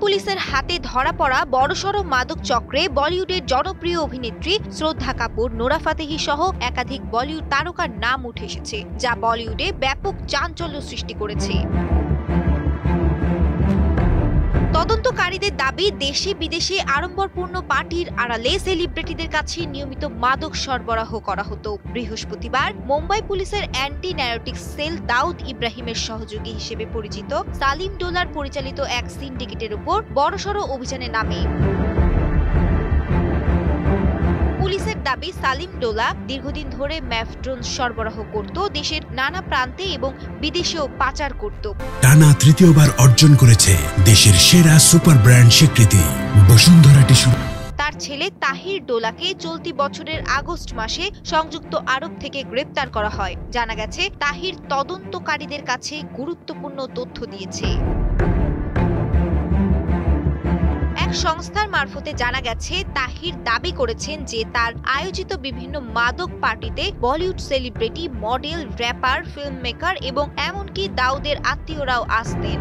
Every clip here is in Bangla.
পুলিশের হাতে ধরা পড়া বড়সড় মাদক চক্রে বলিউডের জনপ্রিয় অভিনেত্রী শ্রদ্ধা কাপুর, নোরা ফাতেহি সহ একাধিক বলিউড তারকার নাম উঠে এসেছে, যা বলিউডে ব্যাপক চাঞ্চল্য সৃষ্টি করেছে। তদন্তকারীদের দাবি, দেশে বিদেশে আড়ম্বরপূর্ণ পার্টির আড়ালে সেলিব্রিটিদের কাছে নিয়মিত মাদক সরবরাহ করা হতো। বৃহস্পতিবার মুম্বাই পুলিশের অ্যান্টি ন্যারোটিক্স সেল দাউদ ইব্রাহিমের সহযোগী হিসেবে পরিচিত সালিম ডোলার পরিচালিত এক সিন্ডিকেটের উপর বড়সড় অভিযানে নামে। পুলিশের দাবি, সালিম ডোলা দীর্ঘদিন ধরে ম্যাফড্রোন সরবরাহ করত, দেশের নানা প্রান্তে এবং বিদেশেও পাচার করত। টানা তৃতীয়বার অর্জন করেছে দেশের সেরা সুপার ব্র্যান্ড স্বীকৃতি বসুন্ধরা টিস্যু। তার ছেলে তাহির ডোলাকে চলতি বছরের আগস্ট মাসে সংযুক্ত আরব থেকে গ্রেপ্তার করা হয়। জানা গেছে, তাহির তদন্তকারীদের কাছে গুরুত্বপূর্ণ তথ্য দিয়েছে। এক সংস্থার মারফতে জানা গেছে, তাহির দাবি করেছেন যে তার আয়োজিত বিভিন্ন মাদক পার্টিতে Bollywood celebrity, model, rapper, film maker এবং এমনকি দাউদের আত্মীয়রাও আসতেন।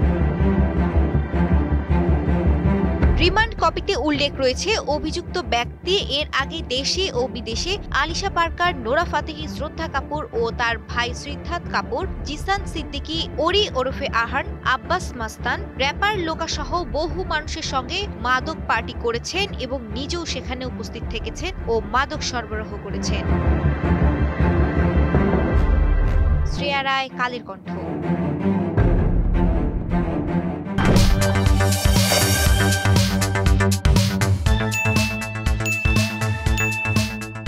রিমান্ড কপিতে উল্লেখ রয়েছে, অভিযুক্ত ব্যক্তি এর আগে দেশে ও বিদেশে আলিশা পার্কার, নোরা ফাতেহি, শ্রদ্ধা কাপুর ও তার ভাই সিদ্ধার্থ কাপুর, জিসান সিদ্দিকী, ওরি ওরফে আহান, আব্বাস মাস্তান, র্যাপার লোকা সহ বহু মানুষের সঙ্গে মাদক পার্টি করেছেন এবং নিজেও সেখানে উপস্থিত থেকেছেন ও মাদক সরবরাহ করেছেন। শ্রেয়া রায়, কালের কণ্ঠ।